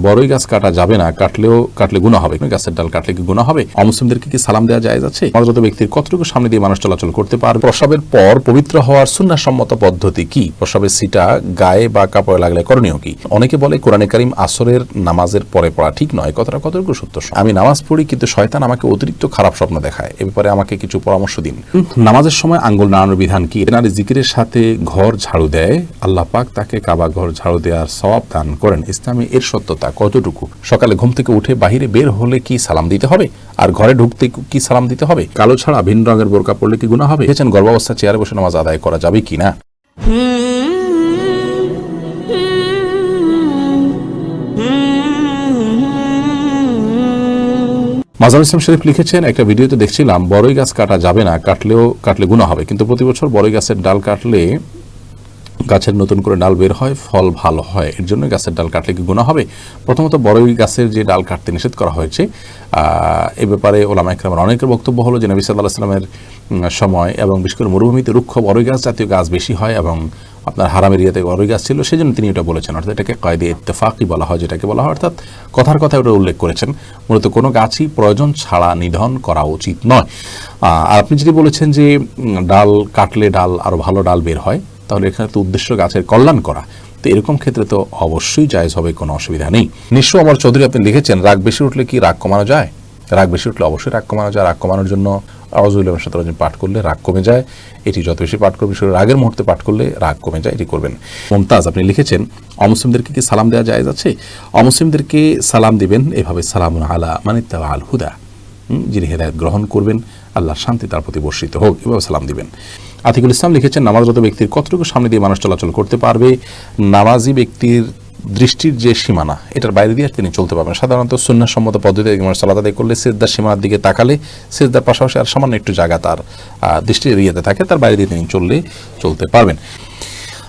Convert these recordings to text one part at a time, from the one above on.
বড়ই গাছ কাটা যাবে না, কাটলে গুনাহ হবে। গাছের ডাল কাটলে কি গুনাহ হবে? অমুসলিমদেরকে কি সালাম দেওয়া জায়েজ আছে? মর্যাদা ব্যক্তির কতটুকু সামনে দিয়ে মানুষ চলাচল করতে পারবে? প্রসবের পর পবিত্র হওয়ার সুন্নাহ সম্মত পদ্ধতি কি? প্রসবের ছিটা গায়ে বা কাপড়ে লাগলে করণীয় কি? অনেকে বলে কোরআনে কারীম আসরের নামাজের পরে পড়া ঠিক নয়। কথাটা কতটুকু সত্য? আমি নামাজ পড়ি কিন্তু শয়তান আমাকে অতিরিক্ত খারাপ স্বপ্ন দেখায়, এ ব্যাপারে আমাকে কিছু পরামর্শ দিন। নামাজের সময় আঙ্গুল নাড়ানোর বিধান কি? নারী জিকিরের সাথে ঘর ঝাড়ু দেয়, আল্লাহ পাক তাকে কাবা ঘর ঝাড়ু দেওয়ার সওয়াব দান করেন। ইসলামে এর সত্যতা কতটুকু? সকালে ঘুম থেকে উঠে বাহিরে বের হলে কি সালাম দিতে হবে? আর ঘরে ঢুকতে কি সালাম দিতে হবে? কালো ছাড়া ভিন্ন রঙের বোরকা পড়লে কি গুনাহ হবে? দেখেছেন গর্ভাবস্থা চেয়ারে বসে নামাজ আদায় করা যাবে কিনা? মাজার ইসলাম শরীফ লিখেছেন, একটা ভিডিওতে দেখছিলাম বড়ই গাছ কাটা যাবে না, কাটলে গুনাহ হবে, কিন্তু প্রতি বছর বড়ই গাছের ডাল কাটলে গাছের নতুন করে ডাল বের হয়, ফল ভালো হয়, এর জন্য গাছের ডাল কাটলে কি গুনাহ হবে? প্রথমত বড়ই গাছের যে ডাল কাটতে নিষেধ করা হয়েছে, এ ব্যাপারে ওলামায়ে কেরামের অনেকের বক্তব্য হলো যে নবী সাল্লাল্লাহু আলাইহি ওয়াসাল্লামের সময় এবং বিশেষ করে মরুভূমিতে রুক্ষ বড়ই গাছ জাতীয় গাছ বেশি হয় এবং আপনার হারাম এরিয়াতে বড়ই গাছ ছিল, সেজন্য তিনি এটা বলেছেন। অর্থাৎ এটাকে কায়দে ইত্তেফাকি বলা হয়, যেটাকে বলা হয়, অর্থাৎ কথার কথা ওটা উল্লেখ করেছেন। মূলত কোনো গাছই প্রয়োজন ছাড়া নিধন করা উচিত নয়। আর আপনি যদি বলেছেন যে ডাল কাটলে ডাল আরও ভালো ডাল বের হয়, তাহলে এখানে তো উদ্দেশ্য গাছের কল্যাণ করা, তো এরকম ক্ষেত্রে তো অবশ্যই জায়েজ হবে, কোনো অসুবিধা নেই। নিঃস্ব অমর চৌধুরী আপনি লিখেছেন, রাগ বেশি উঠলে কি রাগ কমানো যায়? রাগ বেশি উঠলে অবশ্যই রাগ কমানো যায়। রাগ কমানোর জন্য আউযুবিল্লাহি মিনাশ শাইতানির রাজিম পাঠ করলে রাগ কমে যায়। এটি যত বেশি পাঠ করবে, রাগের মুহূর্তে পাঠ করলে রাগ কমে যায়, এটি করবেন। মুমতাজ আপনি লিখেছেন, অমুসলিমদেরকে কি সালাম দেওয়া জায়েজ আছে? অমুসলিমদেরকে সালাম দিবেন এভাবে, সালামুন আলা মান ইত্তাবাআল হুদা, যিনি হেদায়েত গ্রহণ করবেন, আল্লাহর শান্তি তার প্রতি বর্ষিত হোক, এভাবে সালাম দিবেন। আতিকুল ইসলাম লিখেছেন, নামাজরত ব্যক্তির কতটুকু সামনে দিয়ে মানুষ চলাচল করতে পারবে? নামাজি ব্যক্তির দৃষ্টির যে সীমানা, এটার বাইরে দিয়ে তিনি চলতে পারবেন। সাধারণত সুন্নাহ সম্মত পদ্ধতিতে সালাত আদায় করলে সিজদার সীমানার দিকে তাকালে সিজদার পাশাপাশি আর সামান্য একটু জায়গা তার দৃষ্টির এরিয়াতে থাকে, তার বাইরে দিয়ে তিনি চলতে পারবেন।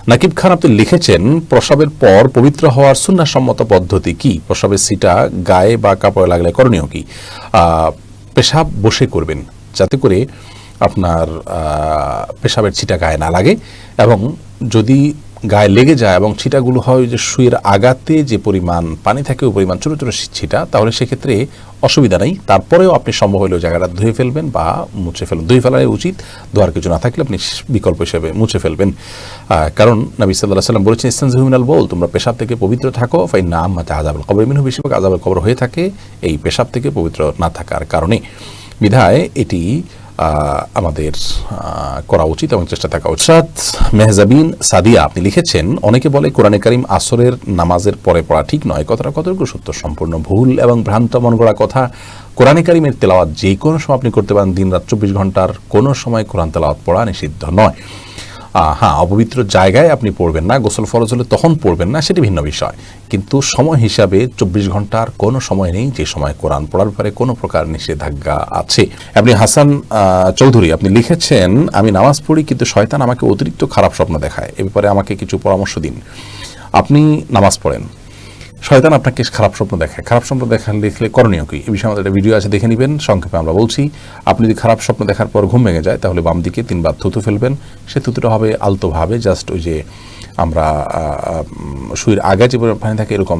নাকিব খান আপনি লিখেছেন, প্রসবের পর পবিত্র হওয়ার সুন্নাহ সম্মত পদ্ধতি কি? প্রসবের ছিটা গায়ে বা কাপড়ে লাগলে করণীয় কি? পেশাব বসে করবেন, যাতে করে আপনার পেশাবের ছিটা গায়ে না লাগে, এবং যদি গায়ে লেগে যায় এবং ছিটাগুলো হয় যে শুয়ের আগাতে যে পরিমাণ পানি থাকে ওই পরিমাণ ছোটো ছোটো ছিটা, তাহলে সেক্ষেত্রে অসুবিধা নেই। তারপরেও আপনি সম্ভব হলেও জায়গাটা ধুয়ে ফেলবেন বা মুছে ফেলবেন। ধুয়ে ফেলাই উচিত, ধোয়ার কিছু না থাকলে আপনি বিকল্প হিসেবে মুছে ফেলবেন। কারণ নবী সাল্লাল্লাহু আলাইহি ওয়াসাল্লাম বলেছেন, ইস্তানজিহু মিনাল বাউল, তোমরা পেশাব থেকে পবিত্র থাকো, ফাইন্না আম্মাতা আযাবুল কবর মিনহু, বেশিরভাগ আযাবুল কবর হয়ে থাকে এই পেশাব থেকে পবিত্র না থাকার কারণে। বিধায় এটি আমাদের করা উচিত এবং চেষ্টা থাকা উচিত। মেহজাবিন সাদিয়া আপনি লিখেছেন, অনেকে বলে কোরআনে কারীম আসরের নামাজের পরে পড়া ঠিক নয়। কথাটা কতটুকু সত্য? সম্পূর্ণ ভুল এবং ভ্রান্ত মন গড়া কথা। কোরআনে কারীমের তেলাওয়াত যে কোনো সময় আপনি করতে পারেন, দিন রাত 24 ঘন্টার কোনো সময় কোরআন তেলাওয়াত পড়া নিষিদ্ধ নয়। হ্যাঁ, অপবিত্র জায়গায় আপনি পড়বেন না, গোসল ফরজ হলে তখন পড়বেন না, সেটি ভিন্ন বিষয়। কিন্তু সময় হিসাবে 24 ঘন্টার কোনো সময় নেই যে সময় কোরআন পড়ার ব্যাপারে কোনো প্রকার নিষেধাজ্ঞা আছে। আপনি হাসান চৌধুরী আপনি লিখেছেন, আমি নামাজ পড়ি কিন্তু শয়তান আমাকে অতিরিক্ত খারাপ স্বপ্ন দেখায়, এ ব্যাপারে আমাকে কিছু পরামর্শ দিন। আপনি নামাজ পড়েন, শয়তান আপনাকে খারাপ স্বপ্ন দেখায়, খারাপ স্বপ্ন দেখলে করণীয় কি? এই বিষয়ে আমাদের একটা ভিডিও আছে, দেখে নেবেন। সংক্ষেপে আমরা বলছি, আপনি যদি খারাপ স্বপ্ন দেখার পর ঘুম ভেঙে যায়, তাহলে বাম দিকে 3 বার থুতু ফেলবেন। সে থুতুটা হবে আলতোভাবে, জাস্ট ওই যে আমরা শুয়ের আগে যে পানি থাকে এরকম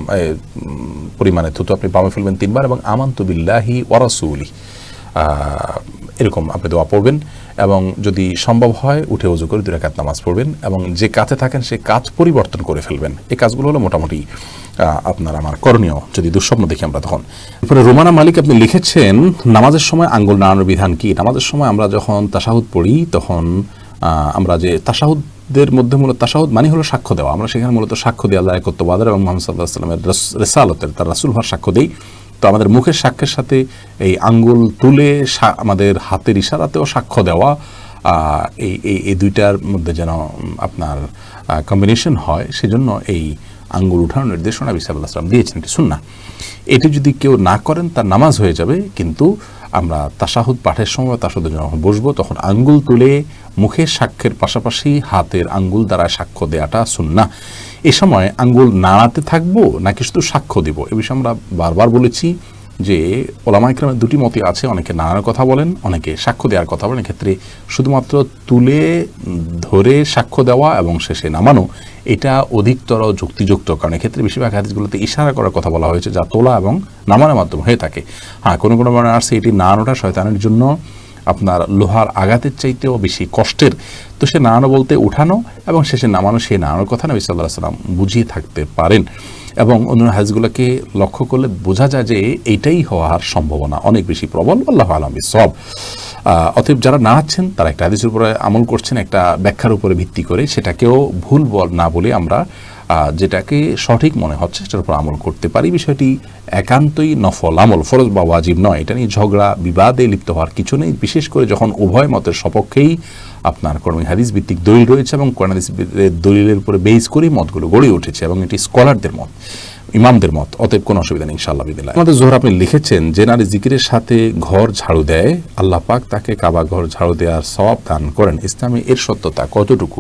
পরিমাণে থুতু আপনি বামে ফেলবেন 3 বার, এবং আমানতু বিল্লাহি ওয়া রাসূলিহি এরকম আপনি দোয়া পড়বেন। এবং যদি সম্ভব হয় উঠে ওযু করে 2 রাকাত নামাজ পড়বেন, এবং যে কাজে থাকেন সে কাজ পরিবর্তন করে ফেলবেন। এই কাজগুলো হলো মোটামুটি আপনার আমার করণীয় যদি দুঃস্বপ্ন দেখি আমরা তখন। এরপরে রোমানা মালিক আপনি লিখেছেন, নামাজের সময় আঙ্গুল নাড়ানোর বিধান কি? নামাজের সময় আমরা যখন তাশাহুদ পড়ি, তখন আমরা যে তাশাহুদের মধ্যে মূলত তাশাহুদ মানে হলো সাক্ষ্য দেওয়া, আমরা সেখানে মূলত সাক্ষ্য দিয়ে আল্লাহর একত্ববাদ এবং মুহাম্মদ সাল্লাল্লাহু আলাইহি ওয়াসাল্লামের রিসালাতের, তার রাসূল হওয়ার সাক্ষ্য দেই। তো আমাদের মুখের সাক্ষ্যের সাথে এই আঙ্গুল তুলে আমাদের হাতের ইশারাতেও সাক্ষ্য দেওয়া, এই দুইটার মধ্যে যেন আপনার কম্বিনেশন হয়, সেজন্য এই আঙ্গুল উঠানোর নির্দেশনা নবী সাল্লাল্লাহু আলাইহি ওয়াসাল্লাম দিয়েছেন। এটি সুন্নাহ। এটি যদি কেউ না করেন তার নামাজ হয়ে যাবে, কিন্তু আমরা তাশাহুদ পাঠের সময় তাশাহুদে যখন বসবো তখন আঙ্গুল তুলে মুখের সাক্ষ্যের পাশাপাশি হাতের আঙ্গুল দ্বারা সাক্ষ্য দেওয়াটা সুন্নাহ। এ সময় আঙ্গুল নাড়াতে থাকবো নাকি শুধু সাক্ষ্য দেব, এ বিষয়ে আমরা বারবার বলেছি যে ওলামা ইকরামের দুটি মতই আছে, অনেকে নানার কথা বলেন, অনেকে সাক্ষ্য দেওয়ার কথা বলেন। এক্ষেত্রে শুধুমাত্র তুলে ধরে সাক্ষ্য দেওয়া এবং শেষে নামানো এটা অধিকতর যুক্তিযুক্ত, কারণ এক্ষেত্রে বেশিরভাগ হাদিসগুলোতে ইশারা করার কথা বলা হয়েছে যা তোলা এবং নামানোর মাধ্যমে হয়ে থাকে। হ্যাঁ, কোনো কোনো মানে আসছে এটি নাড়ানোটা শয়তানের জন্য আপনার লোহার আঘাতের চাইতেও বেশি কষ্টের, তো সে নাড়ানো বলতে উঠানো এবং শেষে নামানো, সে নাড়ানোর কথা নবী সাল্লাল্লাহু আলাইহি ওয়াসাল্লাম বুঝিয়ে থাকতে পারেন। এবং অন্য হাদিসগুলোকে লক্ষ্য করলে বোঝা যায় যে এইটাই হওয়ার সম্ভাবনা অনেক বেশি প্রবল। আল্লাহু আ'লাম বিসওয়াব। অতএব যারা নাড়াচ্ছেন তারা একটা হাদিসের উপরে আমল করছেন, একটা ব্যাখ্যার উপরে ভিত্তি করে, সেটাকেও ভুল না বলে আমরা যেটাকে সঠিক মনে হচ্ছে সেটার উপর আমল করতে পারি। বিষয়টি একান্তই নফল আমল, ফরজ বা ওয়াজিব নয়। এটা নিয়ে ঝগড়া বিবাদে লিপ্ত হওয়ার কিছু নেই, বিশেষ করে যখন উভয় মতের সপক্ষেই আপনার কোরআন হাদিস ভিত্তিক দলিল রয়েছে এবং কোরআন হাদিস দলিলের উপরে বেস করেই মতগুলো গড়ে উঠেছে এবং এটি স্কলারদের মত, ইমামদের মত। অতএব কোনো অসুবিধা নেই ইনশাআল্লাহ বিদিল্লাহ। আমাদের জোহর আপনি লিখেছেন যে নারী জিকিরের সাথে ঘর ঝাড়ু দেয়, আল্লাহ পাক তাকে কাবা ঘর ঝাড়ু দেওয়ার সওয়াব দান করেন, ইসলামে এর সত্যতা কতটুকু?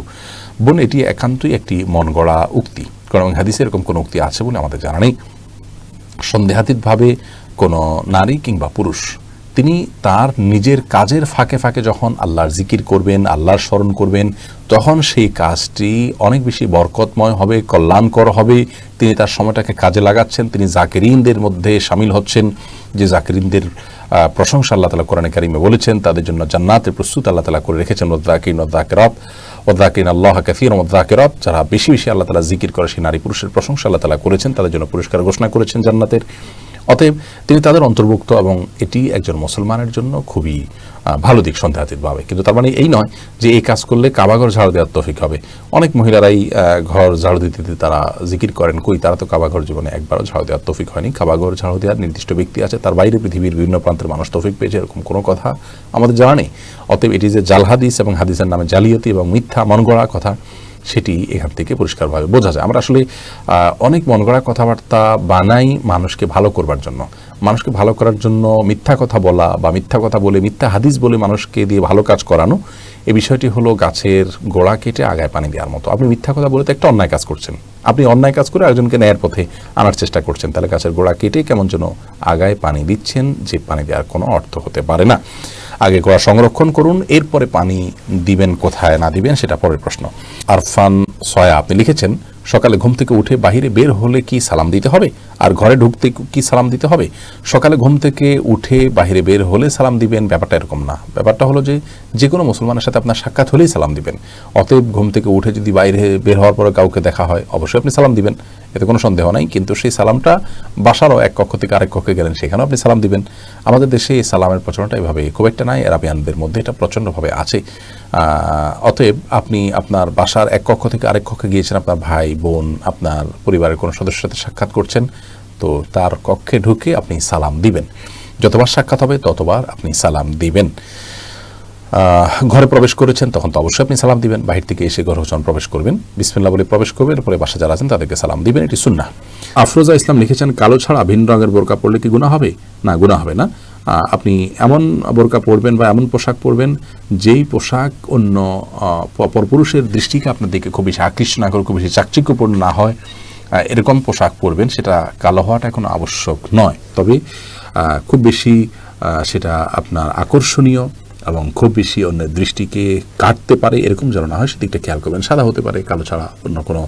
বোন, এটি একান্তই একটি মন গড়া উক্তি, কারণ হাদিসে এরকম কোনো উক্তি আছে বলে আমাদের জানা নেই। সন্দেহাতীতভাবে কোনো নারী কিংবা পুরুষ তিনি তার নিজের কাজের ফাঁকে ফাঁকে যখন আল্লাহর জিকির করবেন, আল্লাহর স্মরণ করবেন, তখন সেই কাজটি অনেক বেশি বরকতময় হবে, কল্যাণকর হবে। তিনি তার সময়টাকে কাজে লাগাচ্ছেন, তিনি জাকিরিনদের মধ্যে শামিল হচ্ছেন, যে জাকিরিনদের প্রশংসা আল্লাহ তাআলা কোরআনে কারিমে বলেছেন, তাদের জন্য জান্নাতের প্রস্তুত আল্লাহ তাআলা করে রেখেছেন। ওয়াযাকিরিন ওয়াযাকিরাত ওয়াযাকিরিন আল্লাহ কাসীরান ওয়াযাকিরাত, যারা বেশি বেশি আল্লাহ তাআলা জিকির করে সেই নারী পুরুষের প্রশংসা আল্লাহ তাআলা করেছেন, তাদের জন্য পুরস্কার ঘোষণা করেছেন জান্নাতের। অতএব তিনি তাদের অন্তর্ভুক্ত এবং এটি একজন মুসলমানের জন্য খুবই ভালো দিক সন্দেহাতীতভাবে। কিন্তু তার মানে এই নয় যে এই কাজ করলে কাবাঘর ঝাড়ু দেওয়ার তৌফিক হবে। অনেক মহিলারাই ঘর ঝাড়ু দিতে দিতে তারা জিকির করেন, কই তারা তো কাবাঘর জীবনে একবারও ঝাড়ু দেওয়ার তৌফিক হয়নি। কাবাঘর ঝাড়ু দেওয়ার নির্দিষ্ট ব্যক্তি আছে, তার বাইরে পৃথিবীর বিভিন্ন প্রান্তের মানুষ তৌফিক পেয়েছে, এরকম কোনো কথা আমাদের জানা নেই। অতএব এটি যে জাল হাদিস এবং হাদিসের নামে জালিয়াতি এবং মিথ্যা মন গড়া কথা, সেটি এখান থেকে পরিষ্কারভাবে বোঝা যায়। আমরা আসলে অনেক মন গড়া কথাবার্তা বানাই মানুষকে ভালো করবার জন্য। মানুষকে ভালো করার জন্য মিথ্যা কথা বলা বা মিথ্যা কথা বলে, মিথ্যা হাদিস বলে মানুষকে দিয়ে ভালো কাজ করানো, এই বিষয়টি হলো গাছের গোড়া কেটে আগায় পানি দেওয়ার মতো। আপনি মিথ্যা কথা বলে তো একটা অন্যায় কাজ করছেন, আপনি অন্যায় কাজ করে একজনকে ন্যায়ের পথে আনার চেষ্টা করছেন, তাহলে গাছের গোড়া কেটে কেমন যেন আগায় পানি দিচ্ছেন, যে পানি দেওয়ার কোনো অর্থ হতে পারে না। আগে গোড়া সংরক্ষণ করুন, এরপরে পানি দিবেন কোথায় না দিবেন সেটা পরের প্রশ্ন। আরফান সয়া আপনি লিখেছেন, সকালে ঘুম থেকে উঠে বাহিরে বের হলে কি সালাম দিতে হবে, আর ঘরে ঢুকতে কি সালাম দিতে হবে? সকালে ঘুম থেকে উঠে বাহিরে বের হলে সালাম দিবেন, ব্যাপারটা এরকম না। ব্যাপারটা হলো যে কোনো মুসলমানের সাথে আপনার সাক্ষাৎ হলেই সালাম দিবেন। অতএব ঘুম থেকে উঠে যদি বাইরে বের হওয়ার পরে কাউকে দেখা হয়, অবশ্যই আপনি সালাম দিবেন, এতে কোনো সন্দেহ নাই। কিন্তু সেই সালামটা বাসারও এক কক্ষ থেকে আরেক কক্ষে গেলেন সেখানেও আপনি সালাম দিবেন। আমাদের দেশে এই সালামের প্রচলনটা এভাবে খুব একটা নাই, আরবিয়ানদের মধ্যে এটা প্রচণ্ডভাবে আছে। অতএব আপনি আপনার বাসার এক কক্ষ থেকে আরেক কক্ষে গিয়েছেন, আপনার ভাই বোন, আপনার পরিবারের কোনো সদস্যের সাথে সাক্ষাৎ করছেন, তো তার কক্ষে ঢুকে আপনি সালাম দিবেন। যতবার সাক্ষাৎ হবে ততবার আপনি সালাম দিবেন। ঘরে প্রবেশ করেছেন তখন তো অবশ্যই আপনি সালাম দিবেন। বাহির থেকে এসে ঘরে যখন প্রবেশ করবেন বিসমিল্লাহ বলে প্রবেশ করবেন, এরপরে বাসা যারা আছেন তাদেরকে সালাম দিবেন, এটি সুন্নাহ। আফরোজা ইসলাম লিখেছেন, কালো ছাড়া ভিন্ন রঙের বোরকা পরলে কি গুনাহ হবে? না, গুনাহ হবে না। আপনি এমন বোরকা পরবেন বা এমন পোশাক পরবেন যেই পোশাক অন্য পরপুরুষের দৃষ্টিকে আপনার দিকে খুব বেশি আকৃষ্ট না করে, খুব বেশি চাকচিক্যপূর্ণ না হয়, এরকম পোশাক পরবেন। সেটা কালো হওয়াটা কোনো আবশ্যক নয়, তবে খুব বেশি সেটা আপনার আকর্ষণীয় এবং খুব বেশি অন্যের দৃষ্টিকে কাটতে পারে এরকম যেন না হয়, সেদিকটা খেয়াল করবেন। সাদা হতে পারে, কালো ছাড়া অন্য কোনো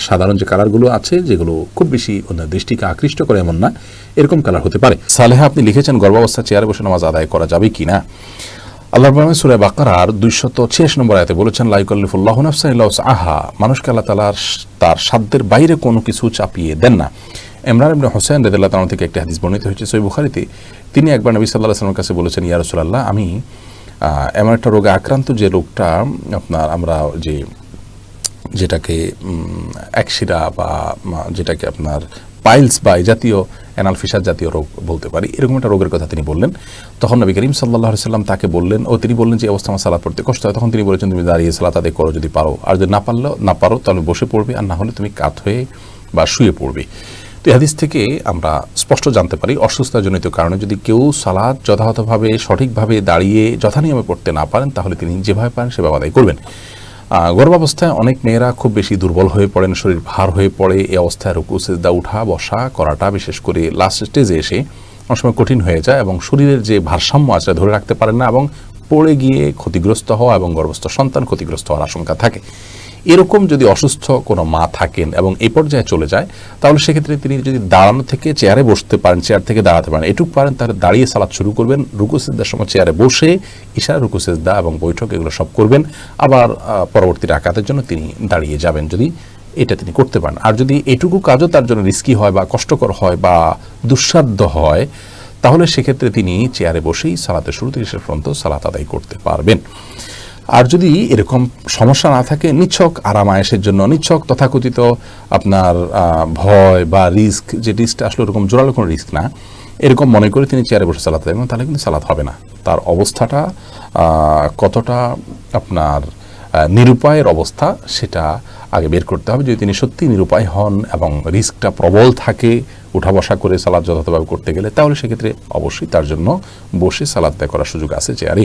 সাধারণ যে কালারগুলো আছে যেগুলো খুব বেশি অন্যের দৃষ্টিকে আকৃষ্ট করে এমন না, এরকম কালার হতে পারে। সালেহা আপনি লিখেছেন, গর্ভাবস্থা চেয়ারে বসে নামাজ আদায় করা যাবে কি না? আল্লাহর পাক সূরা বাকারার 286 নম্বর আয়াতে বলেছেন, লা ইউকাল্লিফুল্লাহু নাফসান ইল্লা উসআহা, মানুষকে আল্লাহ তাআলা তার সাধ্যের বাইরে কোনো কিছু চাপিয়ে দেন না। ইমরান ইবনে হুসাইন রাদিয়াল্লাহু তাআলা থেকে একটি হাদিস বর্ণিত হয়েছে সহিহ বুখারীতে। তিনি একবার নবী সাল্লাল্লাহু আলাইহি ওয়াসাল্লামের কাছে বলেছেন, ইয়া রাসূলুল্লাহ, আমি এমন একটা রোগে আক্রান্ত যে রোগটা আপনার আমরা যেটাকে একশিরা বা যেটাকে আপনার পাইলস বা এই জাতীয় অ্যানাল ফিসার জাতীয় রোগ বলতে পারি, এরকম একটা রোগের কথা তিনি বললেন। তখন নবী করিম সাল্লাল্লাহু আলাইহি ওয়াসাল্লাম তাকে বললেন, তিনি বললেন যে অবস্থা আমার সালাত পড়তে কষ্ট হয়। তখন তিনি বলেছেন, তুমি দাঁড়িয়ে সালাত আদায় করো যদি পারো, আর যদি না পারো তাহলে বসে পড়বে, আর না হলে তুমি কাত হয়ে বা শুয়ে পড়বে। তো এই হাদিস থেকে আমরা স্পষ্ট জানতে পারি, অসুস্থতাজনিত কারণে যদি কেউ সালাত যথাযথভাবে সঠিকভাবে দাঁড়িয়ে যথানিয়মে পড়তে না পারেন, তাহলে তিনি যেভাবে পারেন সেভাবে আদায় করবেন। গর্ভাবস্থায় অনেক মেয়েরা খুব বেশি দুর্বল হয়ে পড়েন, শরীর ভার হয়ে পড়ে। এই অবস্থায় রুকু সিজদা উঠা বসা করাটা বিশেষ করে লাস্ট স্টেজে এসে অনেক সময় কঠিন হয়ে যায় এবং শরীরের যে ভারসাম্য আছে ধরে রাখতে পারেন না এবং পড়ে গিয়ে ক্ষতিগ্রস্ত হওয়া এবং গর্ভস্থ সন্তান ক্ষতিগ্রস্ত হওয়ার আশঙ্কা থাকে। এরকম যদি অসুস্থ কোনো মা থাকেন এবং এই পর্যায়ে চলে যায়, তাহলে সেক্ষেত্রে তিনি যদি দাঁড়ানো থেকে চেয়ারে বসতে পারেন, চেয়ার থেকে দাঁড়াতে পারেন, এটুকু পারেন, তাহলে দাঁড়িয়ে সালাত শুরু করবেন। রুকু সিজদার সময় চেয়ারে বসে ইশারা রুকু সিজদা এবং বৈঠক এগুলো সব করবেন। আবার পরবর্তী রাকাতের জন্য তিনি দাঁড়িয়ে যাবেন, যদি এটা তিনি করতে পারেন। আর যদি এটুকু কাজও তার জন্য রিস্কি হয় বা কষ্টকর হয় বা দুঃসাধ্য হয়, তাহলে সেক্ষেত্রে তিনি চেয়ারে বসেই সালাতের শুরু থেকে শেষ পর্যন্ত সালাত আদায় করতে পারবেন। আর যদি এরকম সমস্যা না থাকে, নিছক আরামায়েশের জন্য, নিছক তথাকথিত আপনার ভয় বা রিস্ক, যে রিস্কটা আসলে ওরকম জোরালো কোনো রিস্ক না, এরকম মনে করে তিনি চেয়ারে বসে সালাত আদায় করেন, তাহলে কিন্তু সালাত হবে না। তার অবস্থাটা কতটা আপনার নিরুপায়ের অবস্থা সেটা আগে বের করতে হবে। যদি তিনি সত্যি নিরুপায় হন এবং রিস্কটা প্রবল থাকে উঠা বসা করে সালাত যথাযথভাবে করতে গেলে, তাহলে সেক্ষেত্রে অবশ্যই তার জন্য বসে সালাত আদায় করার সুযোগ আছে চেয়ারে।